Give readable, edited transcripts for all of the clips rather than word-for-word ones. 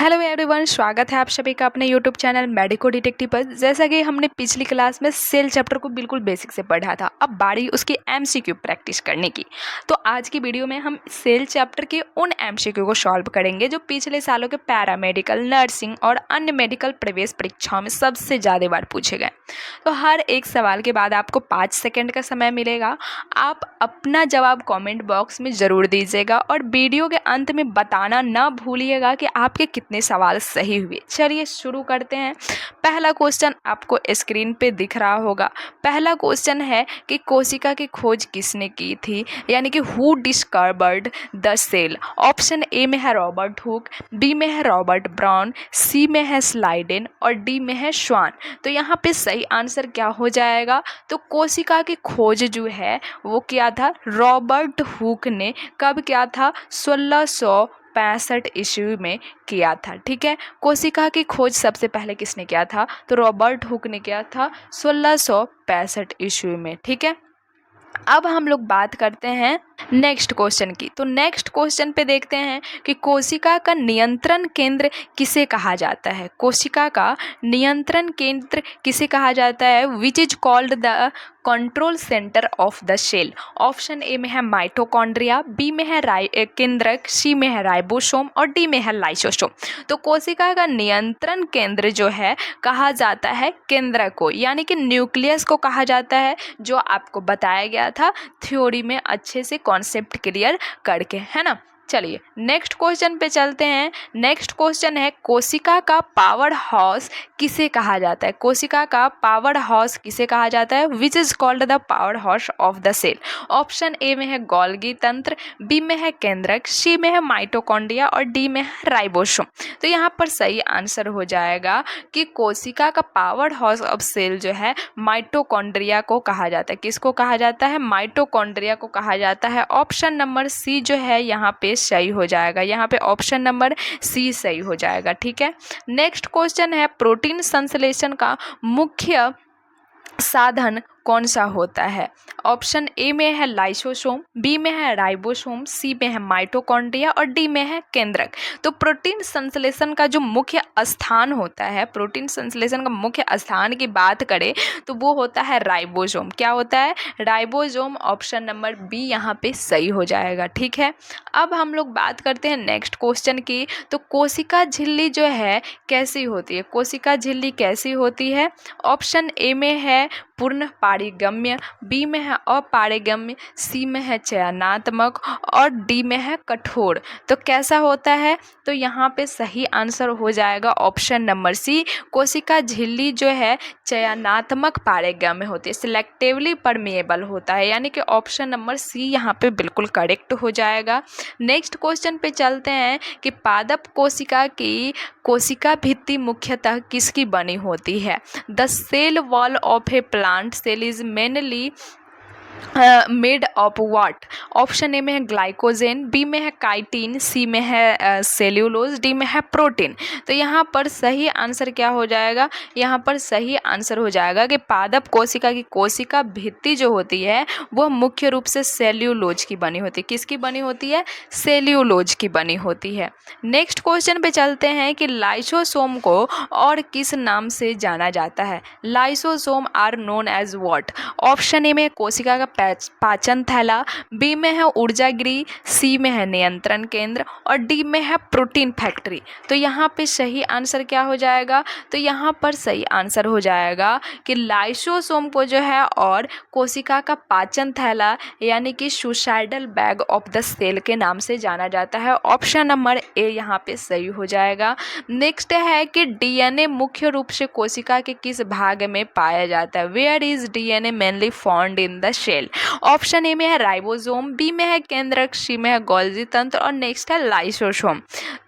Hello everyone, स्वागत है आप सभी का अपने यूट्यूब चैनल मेडिको डिटेक्टिव पर। जैसा कि हमने पिछली क्लास में सेल चैप्टर को बिल्कुल बेसिक से पढ़ा था, अब बारी उसकी एमसीक्यू प्रैक्टिस करने की। तो आज की वीडियो में हम सेल चैप्टर के उन एमसीक्यू को सॉल्व करेंगे जो पिछले सालों के पैरामेडिकल, नर्सिंग और अन्य मेडिकल प्रवेश परीक्षाओं में सबसे ज़्यादा बार पूछे गए। तो हर एक सवाल के बाद आपको 5 सेकेंड का समय मिलेगा। आप अपना जवाब कॉमेंट बॉक्स में ज़रूर दीजिएगा और वीडियो के अंत में बताना ना भूलिएगा कि आपके कितने सवाल सही हुए। चलिए शुरू करते हैं। पहला क्वेश्चन आपको स्क्रीन पे दिख रहा होगा। पहला क्वेश्चन है कि कोशिका की खोज किसने की थी, यानी कि who discovered the cell. Option A में है रॉबर्ट हुक, बी में है रॉबर्ट ब्राउन, सी में है स्लाइडेन और डी में है श्वान। तो यहाँ पे सही आंसर क्या हो जाएगा? तो कोशिका की खोज जो है वो क्या था, रॉबर्ट हुक ने कब किया था? 1665 ईस्वी में किया था। ठीक है, कोशिका की खोज सबसे पहले किसने किया था? तो रॉबर्ट हुक ने किया था 1665 ईस्वी में। ठीक है, अब हम लोग बात करते हैं नेक्स्ट क्वेश्चन की। तो नेक्स्ट क्वेश्चन पे देखते हैं कि कोशिका का नियंत्रण केंद्र किसे कहा जाता है। कोशिका का नियंत्रण केंद्र किसे कहा जाता है? Which is called the control centre of the cell. Option A में है माइटोकॉन्ड्रिया, बी में है केंद्रक, सी में है राइबोसोम और डी में है लाइसोसोम। तो कोशिका का नियंत्रण केंद्र जो है कहा जाता है केंद्रक को, यानी कि न्यूक्लियस को कहा जाता है, जो आपको बताया गया था थ्योरी में अच्छे से कॉन्सेप्ट क्लियर करके, है ना। चलिए नेक्स्ट क्वेश्चन पे चलते हैं। नेक्स्ट क्वेश्चन है कोशिका का पावर हाउस किसे कहा जाता है। कोशिका का पावर हाउस किसे कहा जाता है? Which is called the power house of the cell. Option A में है गोल्गी तंत्र, बी में है केंद्रक, सी में है माइटोकॉन्ड्रिया और डी में है राइबोसोम। तो यहाँ पर सही आंसर हो जाएगा कि कोशिका का पावर हाउस ऑफ सेल जो है माइटोकॉन्ड्रिया को कहा जाता है। किसको कहा जाता है? माइटोकॉन्ड्रिया को कहा जाता है। ऑप्शन नंबर सी जो है यहाँ पे सही हो जाएगा। यहाँ पे ऑप्शन नंबर सी सही हो जाएगा। ठीक है, नेक्स्ट क्वेश्चन है प्रोटीन संश्लेषण का मुख्य साधन कौन सा होता है। ऑप्शन ए में है लाइसोसोम, बी में है राइबोसोम, सी में है माइटोकॉन्ड्रिया और डी में है केंद्रक। तो प्रोटीन संश्लेषण का जो मुख्य स्थान होता है, प्रोटीन संश्लेषण का मुख्य स्थान की बात करें तो वो होता है राइबोसोम। क्या होता है? राइबोसोम। ऑप्शन नंबर बी यहाँ पे सही हो जाएगा। ठीक है, अब हम लोग बात करते हैं नेक्स्ट क्वेश्चन की। तो कोशिका झिल्ली जो है कैसी होती है? कोशिका झिल्ली कैसी होती है? ऑप्शन ए में है पूर्ण पारिगम्य, बी में है अपारिगम्य, सी में है चयनात्मक और डी में है कठोर। तो कैसा होता है? तो यहाँ पे सही आंसर हो जाएगा ऑप्शन नंबर सी। कोशिका झिल्ली जो है चयनात्मक पारिगम्य होती है, सिलेक्टिवली परमेएबल होता है, यानी कि ऑप्शन नंबर सी यहाँ पे बिल्कुल करेक्ट हो जाएगा। नेक्स्ट क्वेश्चन पे चलते हैं कि पादप कोशिका की कोशिका भित्ति मुख्यतः किसकी बनी होती है। The cell wall of a plant cell is mainly made of what. Option A में है ग्लाइकोजेन, बी में है काइटिन, सी में है सेल्यूलोज, डी में है प्रोटीन। तो यहाँ पर सही आंसर क्या हो जाएगा? यहाँ पर सही आंसर हो जाएगा कि पादप कोशिका की कोशिका भित्ति जो होती है वह मुख्य रूप से सेल्यूलोज की बनी होती है। किसकी बनी होती है? सेल्यूलोज की बनी होती है। नेक्स्ट क्वेश्चन पे चलते हैं कि लाइसोसोम को और किस नाम से जाना जाता है। Lysosome are known as what. Option A में कोशिका का पाचन थैला, बी में है ऊर्जागिरी, सी में है नियंत्रण केंद्र और डी में है प्रोटीन फैक्ट्री। तो यहाँ पे सही आंसर क्या हो जाएगा? तो यहाँ पर सही आंसर हो जाएगा कि लाइसोसोम को जो है और कोशिका का पाचन थैला यानी कि suicidal bag of the cell के नाम से जाना जाता है। ऑप्शन नंबर ए यहाँ पे सही हो जाएगा। नेक्स्ट है कि डीएनए मुख्य रूप से कोशिका के किस भाग में पाया जाता है। Where is DNA mainly found in the cell. Option A में है राइबोसोम, बी में है केंद्रक, सी में है गोल्गी तंत्र और नेक्स्ट है लाइसोसोम।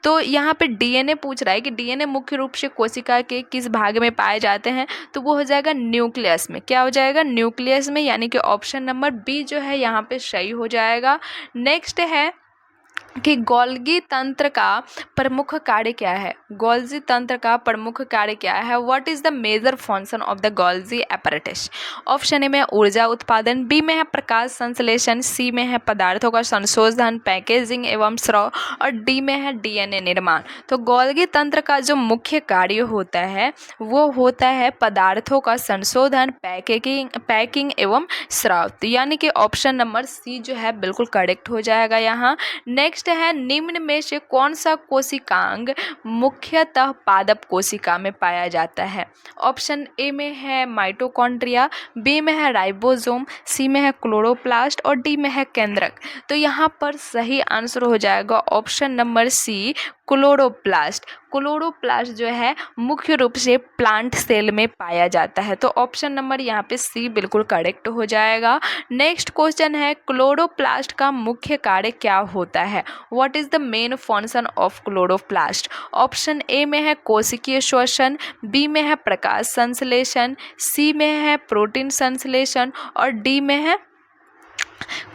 तो यहाँ पे डीएनए पूछ रहा है कि डीएनए मुख्य रूप से कोशिका के किस भाग में पाए जाते हैं, तो वो हो जाएगा न्यूक्लियस में। क्या हो जाएगा? न्यूक्लियस में, यानी कि ऑप्शन नंबर बी जो है यहाँ पे सही हो जाएगा। नेक्स्ट है कि गोल्गी तंत्र का प्रमुख कार्य क्या है। गोल्गी तंत्र का प्रमुख कार्य क्या है। What is the major function of the Golgi apparatus। Option A में ऊर्जा उत्पादन, बी में है प्रकाश संश्लेषण, सी में है पदार्थों का संशोधन पैकेजिंग एवं स्राव और डी में है डीएनए निर्माण। तो गोल्गी तंत्र का जो मुख्य कार्य होता है वो होता है पदार्थों का संशोधन पैकिंग एवं स्राव। तो यानी कि ऑप्शन नंबर सी जो है बिल्कुल करेक्ट हो जाएगा यहाँ। नेक्स्ट है निम्न में से कौन सा कोशिकांग मुख्यतः पादप कोशिका में पाया जाता है। ऑप्शन ए में है माइटोकॉन्ड्रिया, बी में है राइबोसोम, सी में है क्लोरोप्लास्ट और डी में है केंद्रक। तो यहाँ पर सही आंसर हो जाएगा option number C chloroplast. Chloroplast जो है मुख्य रूप से प्लांट सेल में पाया जाता है। तो ऑप्शन नंबर यहाँ पे सी बिल्कुल करेक्ट हो जाएगा। नेक्स्ट क्वेश्चन है क्लोरोप्लास्ट का मुख्य कार्य क्या होता है। What is the main function of chloroplast. Option A में है कोशिकीय श्वसन, बी में है प्रकाश संश्लेषण, सी में है प्रोटीन संश्लेषण और डी में है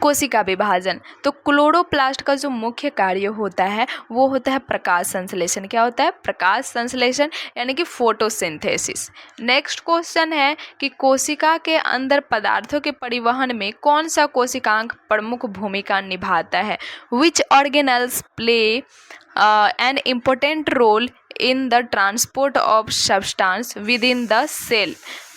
कोशिका विभाजन। तो क्लोरोप्लास्ट का जो मुख्य कार्य होता है वो होता है प्रकाश संश्लेषण। क्या होता है। प्रकाश संश्लेषण यानी कि फोटोसिंथेसिस। नेक्स्ट क्वेश्चन है कि कोशिका के अंदर पदार्थों के परिवहन में कौन सा कोशिकांग प्रमुख भूमिका निभाता है। Which organelles play an important role in the transport of substance within the cell.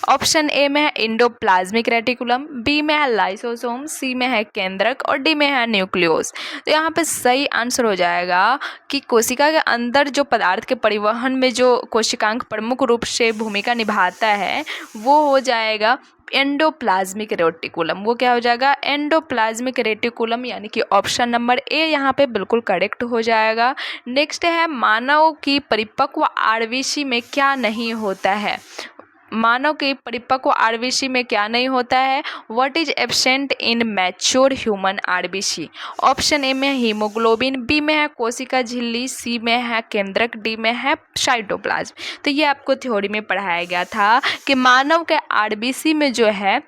Option A में है एंडोप्लाज्मिक रेटिकुलम, बी में है लाइसोसोम, सी में है केंद्रक और डी में है न्यूक्लियोस। तो यहाँ पे सही आंसर हो जाएगा कि कोशिका के अंदर जो पदार्थ के परिवहन में जो कोशिकांग प्रमुख रूप से भूमिका निभाता है वो हो जाएगा एंडोप्लाज्मिक रेटिकुलम। वो क्या हो जाएगा एंडोप्लाज्मिक रेटिकुलम, यानी कि ऑप्शन नंबर ए यहाँ पे बिल्कुल करेक्ट हो जाएगा। नेक्स्ट है मानव की परिपक्व आरबीसी में क्या नहीं होता है। मानव के परिपक्व आरबीसी में क्या नहीं होता है। What is absent in mature human RBC. Option A में हीमोग्लोबिन, बी में है कोशिका झिल्ली, सी में है केंद्रक, डी में है साइटोप्लाज्म। तो ये आपको थ्योरी में पढ़ाया गया था कि मानव के आरबीसी में जो है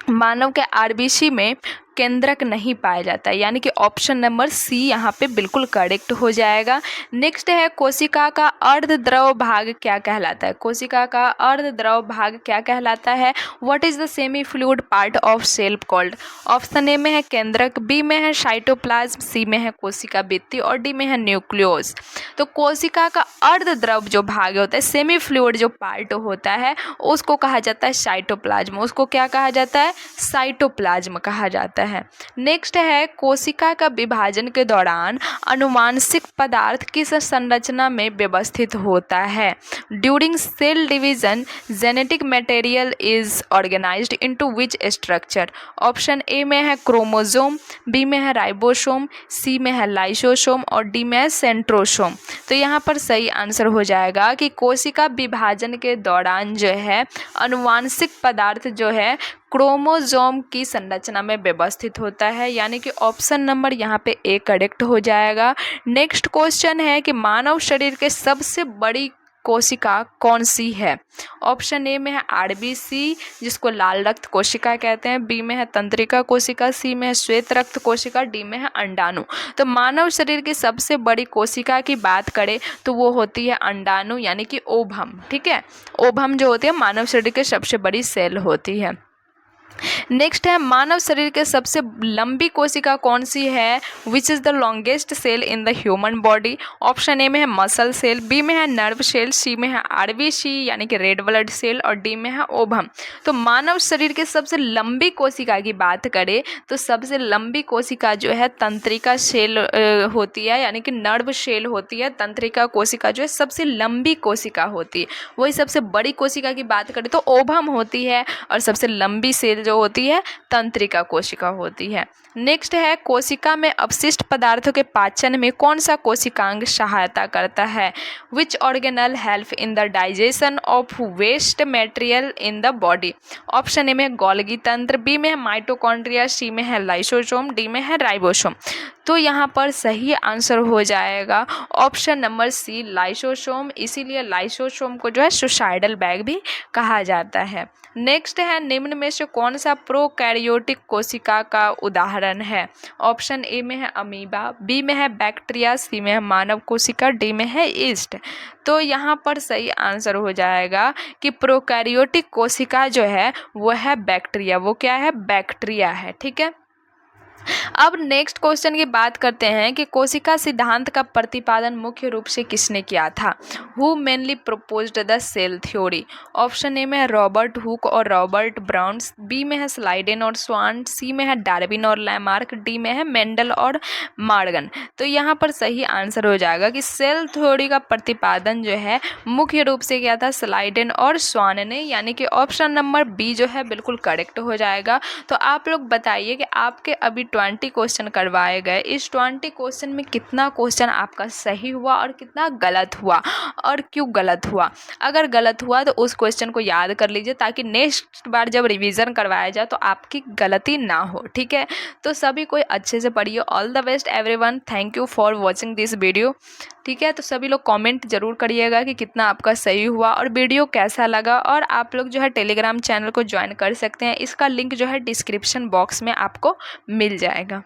मानव के आरबीसी में केंद्रक नहीं पाया जाता है, यानी कि ऑप्शन नंबर सी यहाँ पे बिल्कुल करेक्ट हो जाएगा। नेक्स्ट है कोशिका का अर्धद्रव भाग क्या कहलाता है। कोशिका का अर्धद्रव भाग क्या कहलाता है। What is the semi fluid part of cell called. Option A में है केंद्रक, बी में है साइटोप्लाज्म, सी में है कोशिका भित्ति और डी में है न्यूक्लियोस। तो कोशिका का अर्धद्रव जो भाग होता है सेमी फ्लूइड जो पार्ट होता है उसको कहा जाता है साइटोप्लाज्म। उसको क्या कहा जाता है साइटोप्लाज्म कहा जाता है। नेक्स्ट है कोशिका का विभाजन के दौरान अनुवांशिक पदार्थ किस संरचना में व्यवस्थित होता है। During cell division genetic material is organised into which structure. Option A में है क्रोमोसोम, बी में है राइबोसोम, सी में है लाइसोसोम और डी में है सेंट्रोसोम। तो यहाँ पर सही आंसर हो जाएगा कि कोशिका विभाजन के दौरान जो है अनुवांशिक पदार्थ जो है क्रोमोसोम की संरचना में व्यवस्थित होता है, यानी कि ऑप्शन नंबर यहाँ पे ए करेक्ट हो जाएगा। नेक्स्ट क्वेश्चन है कि मानव शरीर के सबसे बड़ी कोशिका कौन सी है। ऑप्शन ए में है आरबीसी जिसको लाल रक्त कोशिका कहते हैं, बी में है तंत्रिका कोशिका, सी में है श्वेत रक्त कोशिका, डी में है अंडाणु। तो मानव शरीर की सबसे बड़ी कोशिका की बात करें तो वो होती है अंडाणु यानी कि ओभम। ठीक है, ओभम जो होती है मानव शरीर की सबसे बड़ी सेल होती है। नेक्स्ट है मानव शरीर के सबसे लंबी कोशिका कौन सी है। Which is the longest cell in the human body. Option A में है मसल सेल, बी में है नर्व सेल, सी में है आरबीसी यानी कि रेड ब्लड सेल और डी में है ओभम। तो मानव शरीर के सबसे लंबी कोशिका की बात करें तो सबसे लंबी कोशिका जो है तंत्रिका सेल होती है, यानी कि नर्व सेल होती है। तंत्रिका कोशिका जो है सबसे लंबी कोशिका होती है। वही सबसे बड़ी कोशिका की बात करें तो ओभम होती है और सबसे लंबी सेल जो होती है तंत्रिका कोशिका होती है। नेक्स्ट है कोशिका में अपशिष्ट पदार्थों के पाचन में कौन सा कोशिकांग सहायता करता है। Which organelle help in the digestion of waste material in the body. Option A में गोल्गी तंत्र, बी में है माइटोकॉन्ड्रिया, सी में है लाइसोसोम, डी में है राइबोसोम। तो यहाँ पर सही आंसर हो जाएगा ऑप्शन नंबर सी लाइसोसोम। इसीलिए लाइसोसोम को जो है सुसाइडल बैग भी कहा जाता है। नेक्स्ट है निम्न में से कौन कौन सा प्रोकैरियोटिक कोशिका का उदाहरण है? ऑप्शन ए में है अमीबा, बी में है बैक्टीरिया, सी में है मानव कोशिका, डी में है ईस्ट। तो यहाँ पर सही आंसर हो जाएगा कि प्रोकैरियोटिक कोशिका जो है वो है बैक्टीरिया। वो क्या है? बैक्टीरिया है। ठीक है। अब नेक्स्ट क्वेश्चन की बात करते हैं कि कोशिका सिद्धांत का प्रतिपादन मुख्य रूप से किसने किया था? Who mainly proposed the cell theory? Option A में है रॉबर्ट हुक और रॉबर्ट ब्राउन्स, बी में है स्लाइडेन और स्वान, सी में है डार्विन और लैमार्क, डी में है मेंडल और मार्गन। तो यहाँ पर सही आंसर हो जाएगा कि सेल थ्योरी का प्रतिपादन जो है मुख्य रूप से किया था स्लाइडेन और स्वान ने, यानी कि ऑप्शन नंबर बी जो है बिल्कुल करेक्ट हो जाएगा। तो आप लोग बताइए कि आपके अभी 20 क्वेश्चन करवाए गए, इस 20 क्वेश्चन में कितना क्वेश्चन आपका सही हुआ और कितना गलत हुआ और क्यों गलत हुआ? अगर गलत हुआ तो उस क्वेश्चन को याद कर लीजिए ताकि नेक्स्ट बार जब रिवीजन करवाया जाए तो आपकी गलती ना हो। ठीक है। तो सभी कोई अच्छे से पढ़िए। All the best everyone. Thank you for watching this video. ठीक है। तो सभी लोग कमेंट जरूर करिएगा कि कितना आपका सही हुआ और वीडियो कैसा लगा। और आप लोग जो है टेलीग्राम चैनल को ज्वाइन कर सकते हैं, इसका लिंक जो है डिस्क्रिप्शन बॉक्स में आपको मिल जाएगा।